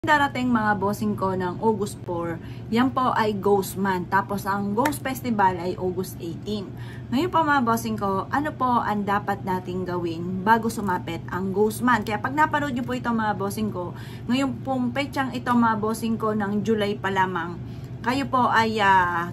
Darating mga bossing ko ng August 4, yan po ay Ghost Month. Tapos ang Ghost Festival ay August 18. Ngayon po mga bossing ko, ano po ang dapat nating gawin bago sumapit ang Ghost Month? Kaya pag napanood nyo po ito mga bossing ko, ngayon pong petsang ito mga bossing ko ng July pa lamang, kayo po ay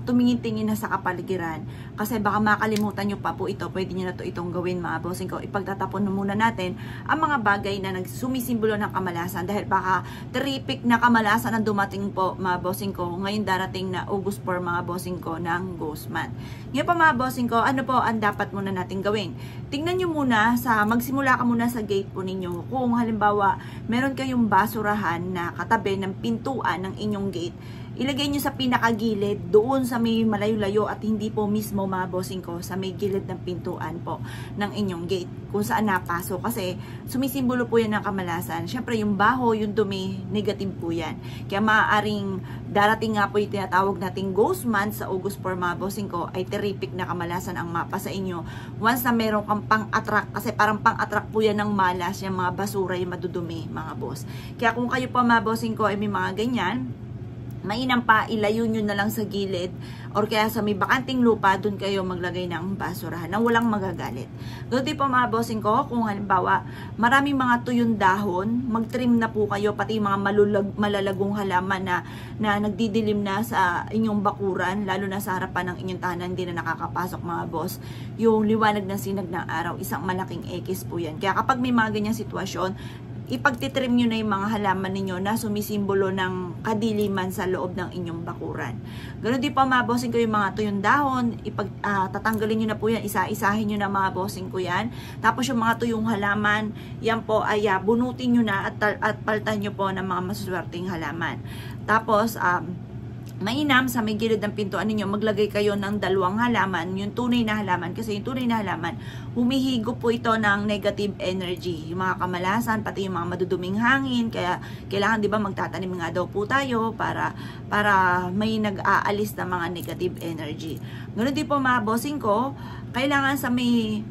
tumingin-tingin na sa kapaligiran. Kasi baka makalimutan nyo pa po ito. Pwede nyo na itong gawin mga bossing ko. Ipagtatapon na muna natin ang mga bagay na nagsumisimbolo ng kamalasan. Dahil baka terrific na kamalasan ang dumating po mga bossing ko. Ngayon darating na August 4 mga bossing ko ng Ghost Month. Ngayon pa mga bossing ko, ano po ang dapat muna natin gawin? Tingnan nyo muna, magsimula ka muna sa gate po ninyo. Kung halimbawa, meron kayong basurahan na katabi ng pintuan ng inyong gate, ilagay nyo sa pinakagilid, doon sa may malayo-layo at hindi po mismo mga bossing ko, sa may gilid ng pintuan po ng inyong gate, kung saan napasok. Kasi sumisimbolo po yan ng kamalasan. Siyempre yung baho, yung dumi, negative po yan. Kaya maaaring darating nga po yung tinatawag nating Ghost Month sa August 4 mga bossing ko, ay terrific na kamalasan ang mapa sa inyo. Once na meron kang pang-attract, kasi parang pang-attract po yan ng malas, yung mga basura, yung madudumi mga boss. Kaya kung kayo po mga bossing ko ay may mga ganyan, mainam pa, ilayo nyo na lang sa gilid or kaya sa may bakanting lupa, dun kayo maglagay ng basurahan na walang magagalit. Doon din po mga bossing ko, kung halimbawa maraming mga tuyong dahon, mag-trim na po kayo, pati mga malalagong halaman na nagdidilim na sa inyong bakuran, lalo na sa harapan ng inyong tahanan, hindi na nakakapasok mga boss. Yung liwanag ng sinag ng araw, isang malaking ekis po yan. Kaya kapag may mga ganyang sitwasyon, ipagtitrim nyo na yung mga halaman ninyo na sumisimbolo ng kadiliman sa loob ng inyong bakuran. Ganun din po mga bossing ko yung mga tuyong dahon, tatanggalin nyo na po yan, isa-isahin nyo na mga bossing ko yan. Tapos yung mga tuyong halaman, yan po ay bunutin nyo na at paltan nyo po ng mga masuswerteng halaman. Tapos, mainam sa may gilid ng pintuan ninyo, maglagay kayo ng dalawang halaman, yung tunay na halaman, kasi yung tunay na halaman, humihigo po ito ng negative energy, yung mga kamalasan, pati yung mga maduduming hangin. Kaya kailangan, di ba, magtatanim nga daw po tayo para may nag-aalis na mga negative energy. Ganun din po mga bossing ko, kailangan sa main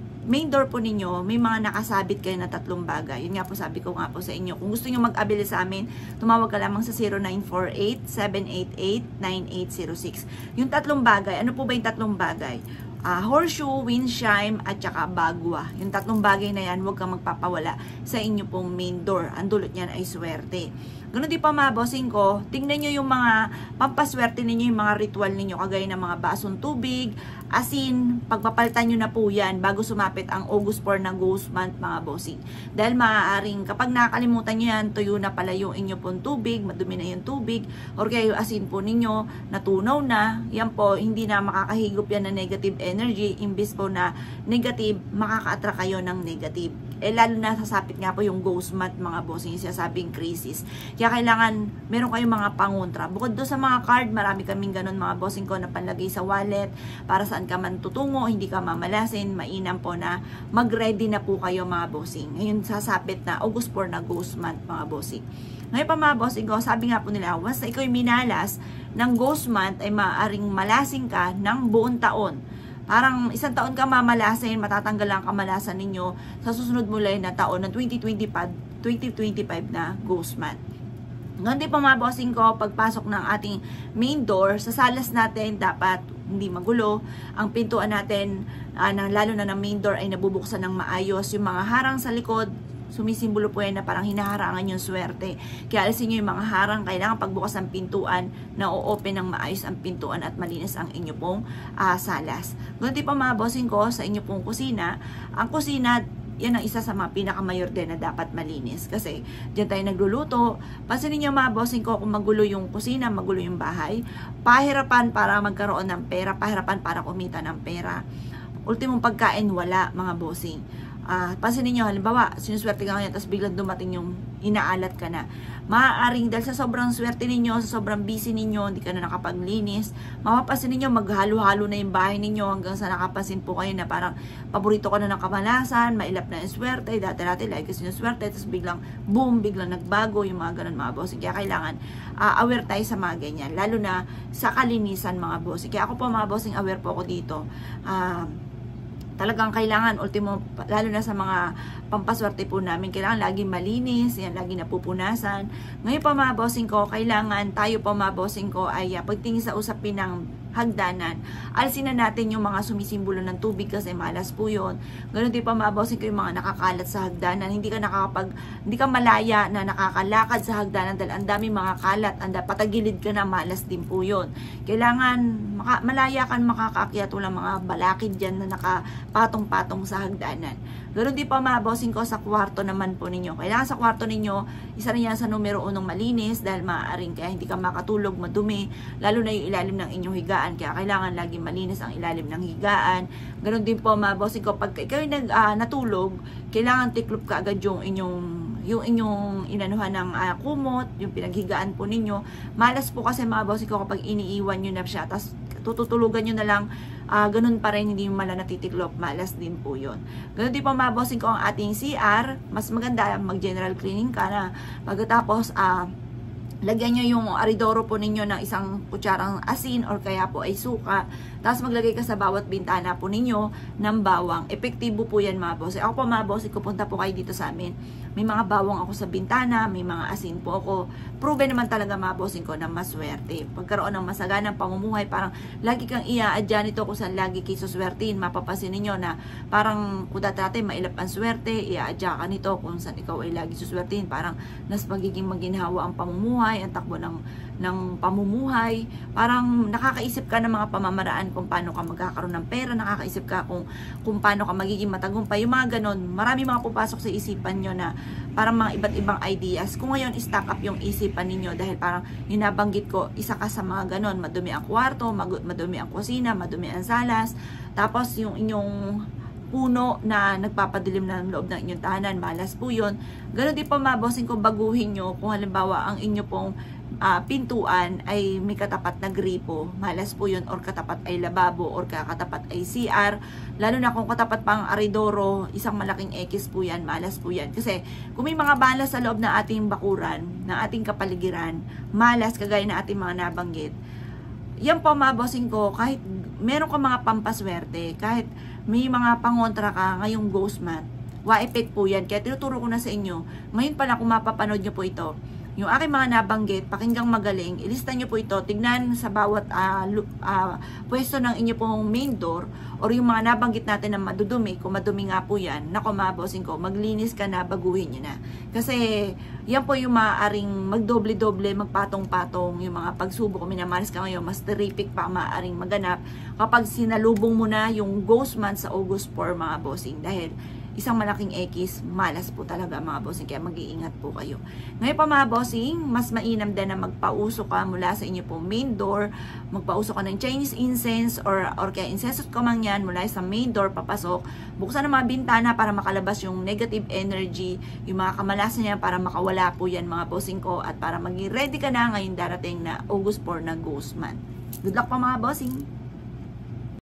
door po ninyo, may mga nakasabit kayo na 3 bagay. Yun nga po, sabi ko nga po sa inyo. Kung gusto nyo mag-abili sa amin, tumawag ka lamang sa 0948-788-9806. Yung 3 bagay, ano po ba yung 3 bagay? Horseshoe, windchime, at saka bagwa. Yung 3 bagay na yan, huwag kang magpapawala sa inyo pong main door. Ang dulot niyan ay swerte. Ganun din pa mga bossing ko, tingnan nyo yung mga pampaswerte ninyo, yung mga ritual ninyo, kagaya ng mga basong tubig, asin, pagpapalitan nyo na po yan bago sumapit ang August 4 na Ghost Month mga bossing. Dahil maaaring kapag nakakalimutan nyo yan, tuyo na pala yung inyo pong tubig, madumi na yung tubig, or kaya yung asin po ninyo, natunaw na, yan po, hindi na makakahigop yan ng negative energy, imbis po na negative, makaka-attract kayo ng negative. Lalo na sasapit nga po yung Ghost Month mga bossing, sinasabing crisis. Kaya kailangan meron kayong mga pangontra. Bukod doon sa mga card, marami kaming ganun mga bossing ko na panlagay sa wallet para saan ka man tutungo, hindi ka mamalasin. Mainam po na mag-ready na po kayo mga bossing. Ngayon sasapit na August 4 na Ghost Month mga bossing. Ngayon pa mga bossing ko, sabi nga po nila, once na ikaw yung minalas ng Ghost Month, ay maaaring malasing ka ng buong taon. Parang 1 taon ka mamalasin, matatanggal ang kamalasan ninyo sa susunod mula na taon ng 2025 na Ghost Month. Ngayon din pa mga bossing ko, pagpasok ng ating main door, sa salas natin dapat hindi magulo. Ang pintuan natin, lalo na ng main door, ay nabubuksan ng maayos. Yung mga harang sa likod, sumisimbolo po yan na parang hinaharangan yung swerte. Kaya alisin nyo yung mga harang, kailangan pagbukas ng pintuan, na o-open ng maayos ang pintuan at malinis ang inyo pong salas. Ganun din pa mga bossing ko, sa inyo pong kusina, ang kusina, yan ang isa sa mga pinakamayor din na dapat malinis. Kasi dyan tayo nagluluto. Pansinin nyo mga bossing ko, kung magulo yung kusina, magulo yung bahay, pahirapan para magkaroon ng pera, pahirapan para kumita ng pera. Ultimong pagkain, wala mga bossing. Pansinin nyo, halimbawa, sinuswerte ka ngayon, tapos biglang dumating yung inaalat ka na. Maaaring dahil sa sobrang swerte ninyo, sa sobrang busy ninyo, hindi ka na nakapaglinis, mapapansin ninyo, maghalo-halo na yung bahay ninyo hanggang sa nakapansin po kayo na parang paborito ka na ng kamalasan, mailap na yung swerte, dati-dati like kasi yung swerte, tapos biglang boom, biglang nagbago yung mga ganun mga bossing. Kaya kailangan aware tayo sa mga ganyan, lalo na sa kalinisan mga bossing. Kaya ako po mga bossing, aware po ako dito. talagang kailangan ultimo, lalo na sa mga pampaswerte po namin, kailangan lagi malinis, yan, lagi napupunasan. Ngayon pa mga bossing ko, kailangan tayo pa mga bossing ko ay pagtingin sa usapin ng hagdanan, alisin na natin yung mga sumisimbolo ng tubig kasi malas po yun. Ganun din pa mga bossing ko yung mga nakakalat sa hagdanan, hindi ka malaya na nakakalakad sa hagdanan dahil ang dami mga kalat, patagilid ka na, malas din po yun. Kailangan malaya kan makakaakyat, walang mga balakid dyan na nakapatong-patong sa hagdanan. Ganun din pa mga bossing ko sa kwarto naman po ninyo. Kailangan sa kwarto ninyo, isa na yan sa numero 1 malinis dahil maaaring kaya hindi ka makatulog, madumi, lalo na yung ilalim ng inyong higaan. Kaya kailangan lagi malinis ang ilalim ng higaan. Ganun din po mga bossing ko, pag ikaw natulog, kailangan tiklop ka agad yung inyong inanuhan ng kumot, yung pinaghigaan po ninyo. Malas po kasi mga bossing ko kapag iniiwan nyo na siya, tapos tututulugan nyo na lang, ganun pa rin, hindi mala natitiklop, malas din po yun. Ganun din po mga bossing ko ang ating CR, mas maganda mag general cleaning ka na pagkatapos lagyan nyo yung aridoro po ninyo ng isang kutsarang asin or kaya po ay suka. Tapos maglagay ka sa bawat bintana po ninyo ng bawang. Epektibo po yan mga boss. Ako po mga boss, pupunta po kayo dito sa amin. May mga bawang ako sa bintana, may mga asin po ako. Proven naman talaga mga bossing ko na maswerte. Pagkaroon ng masaganang pamumuhay, parang lagi kang iaadya nito kung saan lagi kayo suswertin. Mapapasin ninyo na parang kung dati mailap ang swerte, iaadya ka nito kung saan ikaw ay lagi suswertin. Parang nas magiging maginhawa ang pamumuhay, ang takbo ng pamumuhay. Parang nakakaisip ka ng mga pamamaraan kung paano ka magkakaroon ng pera, nakakaisip ka kung paano ka magiging matagumpay. Yung mga ganon, marami mga pupasok sa isipan nyo na parang mga iba't ibang ideas. Kung ngayon i-stack up yung isipan ninyo dahil parang hinabanggit ko, isa ka sa mga ganon, madumi ang kwarto, madumi ang kusina, madumi ang salas, tapos yung inyong puno na nagpapadilim ng loob ng inyong tahanan, malas po yun. Ganon din pa mga bossing ko, baguhin nyo kung halimbawa ang inyo pong pintuan ay may katapat na gripo, malas po yun, or katapat ay lababo, or katapat ay CR, lalo na kung katapat pang aridoro, isang malaking X po yan, malas po yan. Kasi kung may mga balas sa loob ng ating bakuran, ng ating kapaligiran, malas kagaya na ating mga nabanggit, yan po mga bossing ko, kahit meron ka mga pampaswerte, kahit may mga pangontra ka ngayong ghost month, wa-effect po yan. Kaya tinuturo ko na sa inyo, ngayon pala kung mapapanood nyo po ito, yung aking mga nabanggit, pakinggang magaling, ilista nyo po ito, tignan sa bawat pwesto ng inyo pong main door, or yung mga nabanggit natin na madudumi, kung madumi nga po yan, nako mga bossing ko, maglinis ka na, baguhin nyo na. Kasi yan po yung maaaring magdoble-doble, magpatong-patong, yung mga pagsubok, kung minamalis ka ngayon, mas terrific pa maaaring maganap kapag sinalubong mo na yung ghost month sa August 4 mga bossing. Dahil isang malaking X, malas po talaga mga bossing, kaya mag-iingat po kayo. Ngayon pa mga bossing, mas mainam din na magpauso ka mula sa inyo pong main door, magpauso ka ng Chinese incense or kaya incense ko man yan mula sa main door papasok, buksan ang mga bintana para makalabas yung negative energy, yung mga kamalasan niya para makawala po yan mga bossing ko, at para maging ready ka na ngayong darating na August 4 na ghost month. Good luck pa mga bossing!